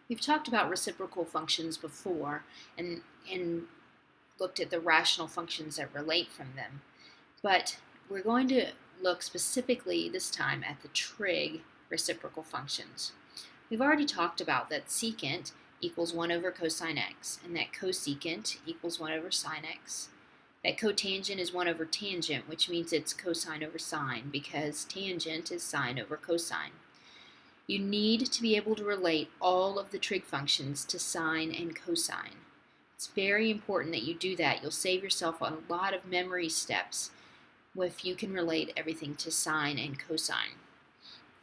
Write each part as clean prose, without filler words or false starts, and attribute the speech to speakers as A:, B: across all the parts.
A: We've talked about reciprocal functions before and looked at the rational functions that relate from them, but we're going to look specifically this time at the trig reciprocal functions. We've already talked about that secant equals 1 over cosine x, and that cosecant equals 1 over sine x. That cotangent is 1 over tangent, which means it's cosine over sine, because tangent is sine over cosine. You need to be able to relate all of the trig functions to sine and cosine. It's very important that you do that. You'll save yourself a lot of memory steps if you can relate everything to sine and cosine.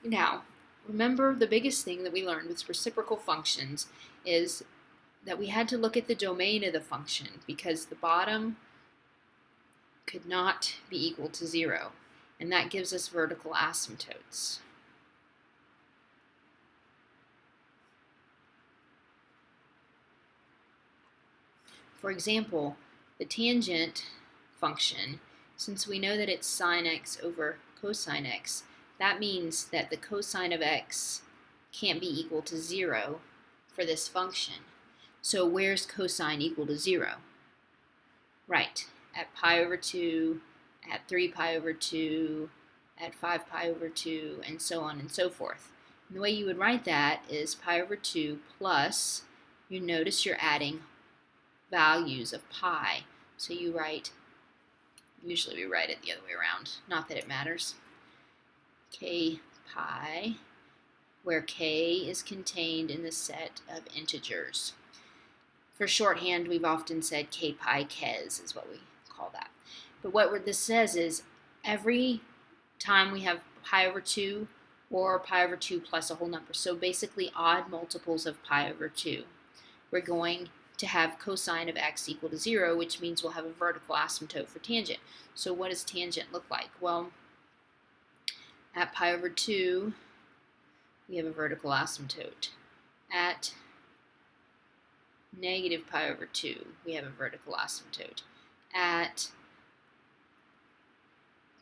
A: Now, remember the biggest thing that we learned with reciprocal functions is that we had to look at the domain of the function because the bottom could not be equal to 0, and that gives us vertical asymptotes. For example, the tangent function, since we know that it's sine x over cosine x, that means that the cosine of x can't be equal to 0 for this function. So where's cosine equal to 0? Right, at pi over 2, at 3 pi over 2, at 5 pi over 2, and so on and so forth. And the way you would write that is pi over 2 plus, you notice you're adding values of pi. So you write, usually we write it the other way around, not that it matters. K pi, where k is contained in the set of integers. For shorthand, we've often said k pi kes is what we call that. But what this says is every time we have pi over 2 or pi over 2 plus a whole number, so basically odd multiples of pi over 2, we're going to have cosine of x equal to 0, which means we'll have a vertical asymptote for tangent. So what does tangent look like? Well, at pi over 2, we have a vertical asymptote. At negative pi over 2, we have a vertical asymptote. At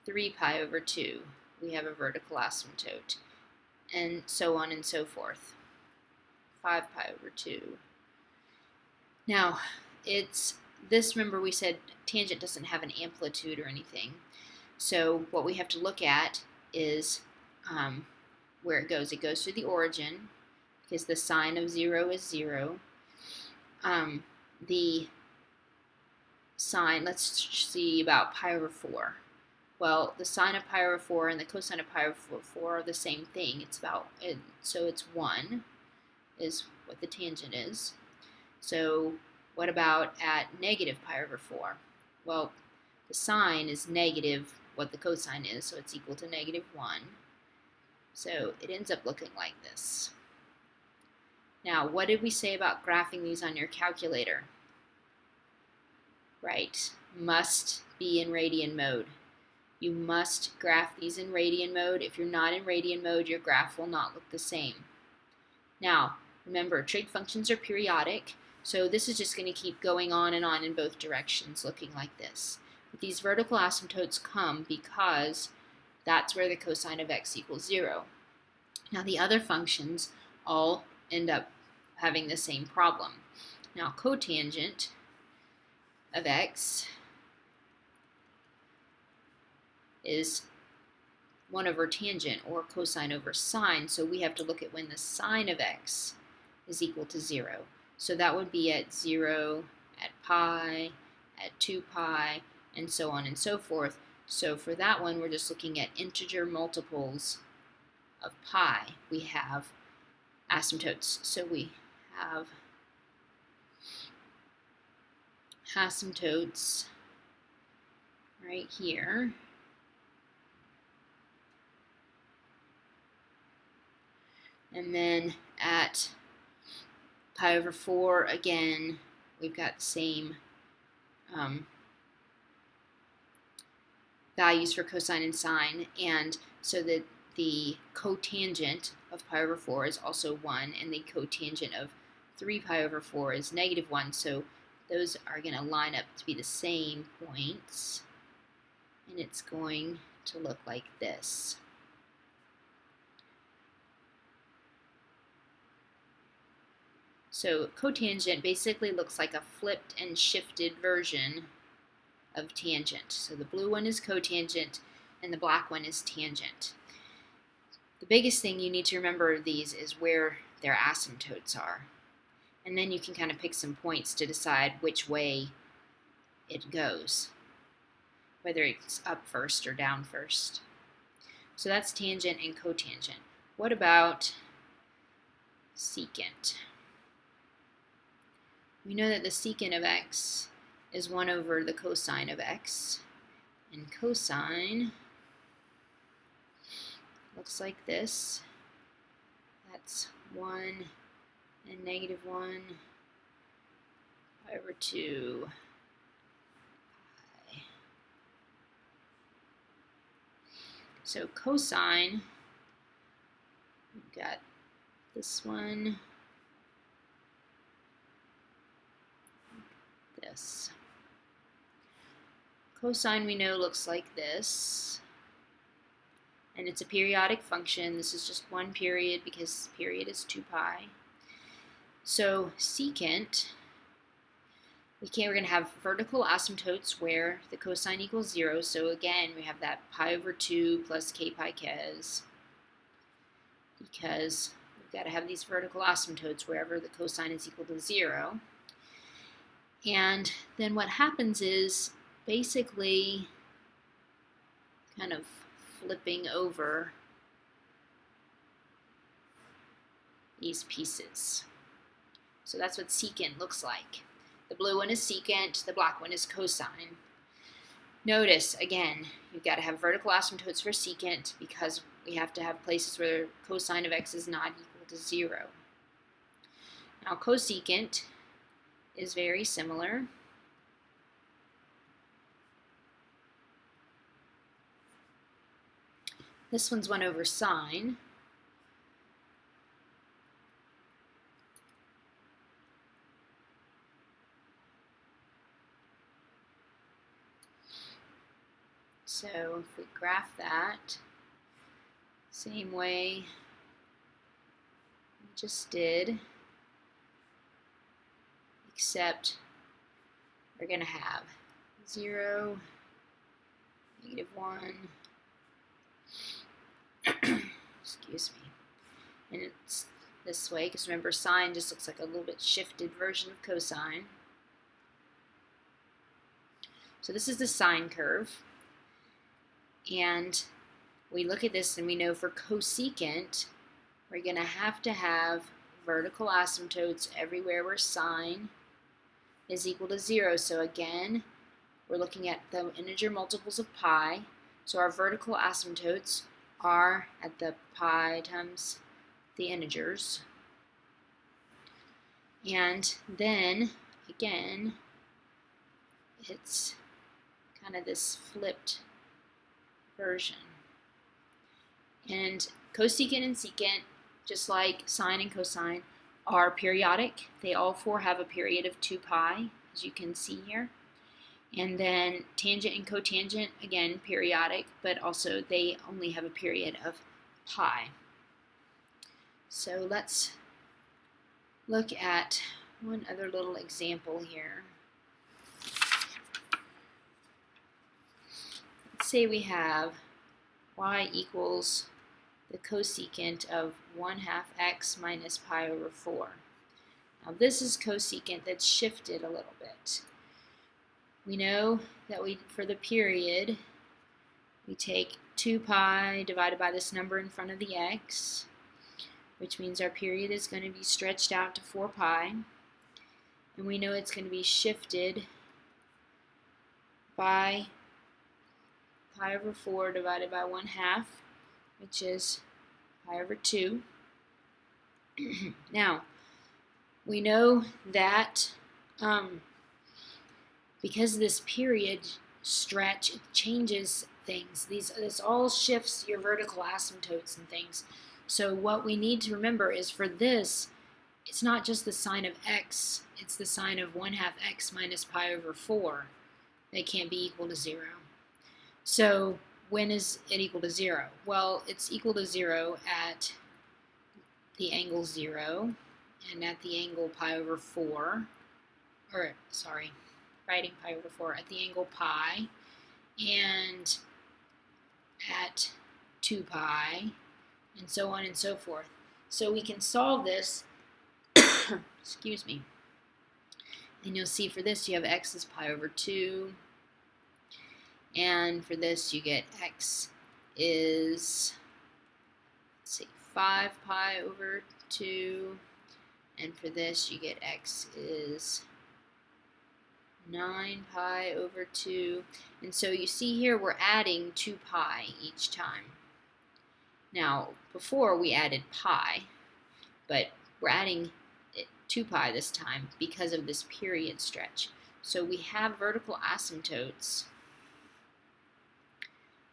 A: 3 pi over 2, we have a vertical asymptote. And so on and so forth. 5 pi over 2. Now, it's this, remember we said tangent doesn't have an amplitude or anything. So what we have to look at is where it goes. It goes through the origin, because the sine of 0 is 0. The sine, let's see about pi over 4. Well, the sine of pi over 4 and the cosine of pi over 4 are the same thing. So it's 1 is what the tangent is. So what about at negative pi over 4? Well, the sine is negative what the cosine is, so it's equal to negative 1. So it ends up looking like this. Now, what did we say about graphing these on your calculator? Right, must be in radian mode. You must graph these in radian mode. If you're not in radian mode, your graph will not look the same. Now, remember, trig functions are periodic, so this is just going to keep going on in both directions, looking like this. But these vertical asymptotes come because that's where the cosine of x equals 0. Now, the other functions all end up having the same problem. Now, cotangent of x is 1 over tangent, or cosine over sine, so we have to look at when the sine of x is equal to 0. So that would be at 0, at pi, at 2 pi, and so on and so forth. So for that one, we're just looking at integer multiples of pi. We have asymptotes. So we have asymptotes right here. And then at pi over 4, again, we've got the same values for cosine and sine, and so that the cotangent of pi over 4 is also 1, and the cotangent of 3 pi over 4 is negative 1, so those are going to line up to be the same points, and it's going to look like this. So cotangent basically looks like a flipped and shifted version of tangent. So the blue one is cotangent and the black one is tangent. The biggest thing you need to remember of these is where their asymptotes are. And then you can kind of pick some points to decide which way it goes, whether it's up first or down first. So that's tangent and cotangent. What about secant? We know that the secant of x is 1 over the cosine of x. And cosine looks like this. That's 1 and negative 1 pi over 2 pi. So cosine, we've got this one, this. Cosine we know looks like this, and it's a periodic function. This is just one period because period is 2 pi. So secant, we're going to have vertical asymptotes where the cosine equals 0. So again, we have that pi over 2 plus k pi kes, because we've got to have these vertical asymptotes wherever the cosine is equal to 0. And then what happens is basically kind of flipping over these pieces. So that's what secant looks like. The blue one is secant, the black one is cosine. Notice, again, you've got to have vertical asymptotes for secant because we have to have places where cosine of x is not equal to 0. Now cosecant is very similar. This one's 1 over sine. So if we graph that, same way we just did, except we're going to have 0, negative 1, excuse me, and it's this way because remember sine just looks like a little bit shifted version of cosine. So this is the sine curve, and we look at this and we know for cosecant we're going to have vertical asymptotes everywhere where sine is equal to 0. So again, we're looking at the integer multiples of pi. So our vertical asymptotes are at the pi times the integers. And then, again, it's kind of this flipped version. And cosecant and secant, just like sine and cosine, are periodic. They all four have a period of 2 pi, as you can see here. And then tangent and cotangent, again, periodic, but also they only have a period of pi. So let's look at one other little example here. Let's say we have y equals the cosecant of 1/2 x minus pi over 4. Now this is cosecant that's shifted a little bit. We know that for the period, we take 2 pi divided by this number in front of the x, which means our period is going to be stretched out to 4 pi. And we know it's going to be shifted by pi over 4 divided by 1/2, which is pi over 2. Now, we know that because this period stretch, it changes things. This all shifts your vertical asymptotes and things. So what we need to remember is for this, it's not just the sine of x, it's the sine of 1/2 x minus pi over 4 that can't be equal to 0. So when is it equal to 0? Well, it's equal to 0 at the angle 0, and at the angle pi over 4, or sorry, writing pi over 4 at the angle pi, and at 2 pi, and so on and so forth. So we can solve this, excuse me, and you'll see for this you have x is pi over 2, and for this you get x is, let's see, 5 pi over 2, and for this you get x is 9 pi over 2, and so you see here we're adding 2 pi each time. Now, before we added pi, but we're adding 2 pi this time because of this period stretch. So we have vertical asymptotes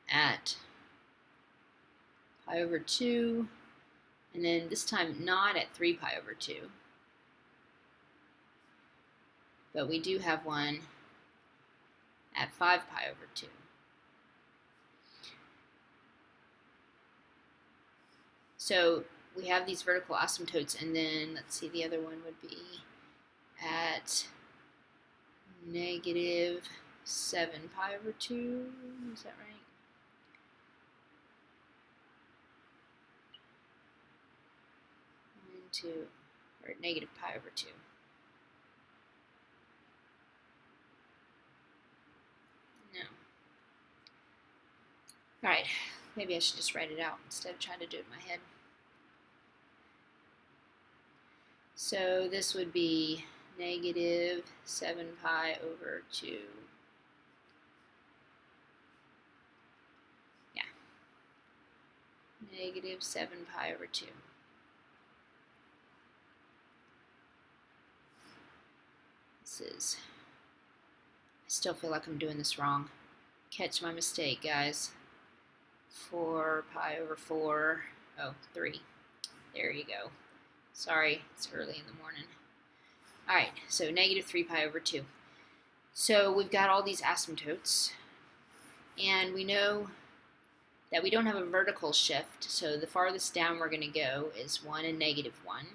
A: at pi over 2, and then this time not at 3 pi over 2. But we do have one at 5 pi over 2. So we have these vertical asymptotes, and then let's see, the other one would be at negative 7 pi over 2. Is that right? Or negative pi over 2. No. Alright, maybe I should just write it out instead of trying to do it in my head. So this would be negative 7 pi over 2. Yeah. Negative 7 pi over 2. This is, I still feel like I'm doing this wrong. Catch my mistake, guys. 4 pi over 4. Oh, 3. There you go. Sorry, it's early in the morning. Alright, so negative 3 pi over 2. So we've got all these asymptotes, and we know that we don't have a vertical shift, so the farthest down we're going to go is 1 and negative 1,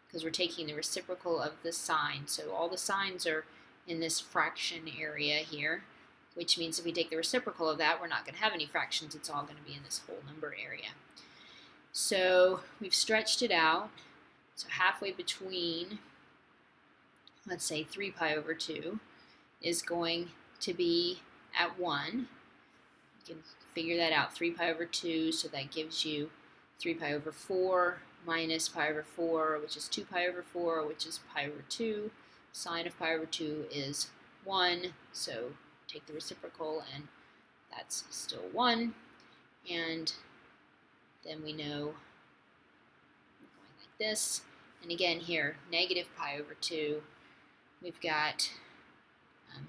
A: because we're taking the reciprocal of the sign. So all the signs are in this fraction area here, which means if we take the reciprocal of that, we're not going to have any fractions. It's all going to be in this whole number area. So we've stretched it out. So halfway between, let's say 3 pi over 2, is going to be at 1. You can figure that out. 3 pi over 2, so that gives you 3 pi over 4 minus pi over 4, which is 2 pi over 4, which is pi over 2. Sine of pi over 2 is 1, so take the reciprocal, and that's still 1. And then we know we're going like this. And again here, negative pi over 2, we've got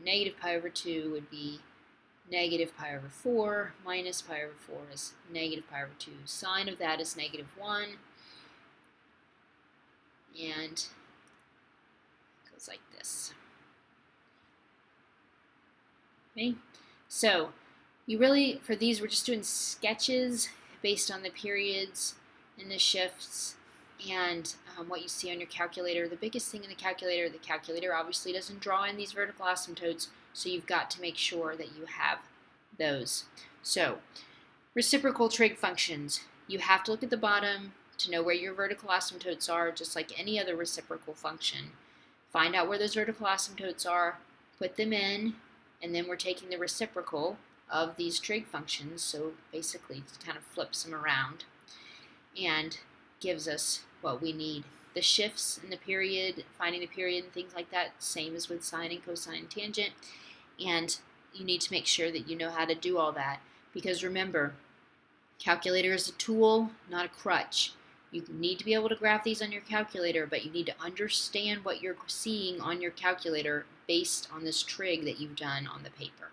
A: negative pi over 2 would be negative pi over 4, minus pi over 4 is negative pi over 2. Sine of that is negative 1, and it goes like this. Okay, so you really, for these, we're just doing sketches based on the periods and the shifts and what you see on your calculator. The biggest thing in the calculator obviously doesn't draw in these vertical asymptotes, so you've got to make sure that you have those. So, reciprocal trig functions. You have to look at the bottom to know where your vertical asymptotes are, just like any other reciprocal function. Find out where those vertical asymptotes are, put them in, and then we're taking the reciprocal of these trig functions, so basically it kind of flips them around and gives us what we need. The shifts in the period, finding the period and things like that, same as with sine and cosine and tangent, and you need to make sure that you know how to do all that, because remember, calculator is a tool, not a crutch. You need to be able to graph these on your calculator, but you need to understand what you're seeing on your calculator based on this trig that you've done on the paper.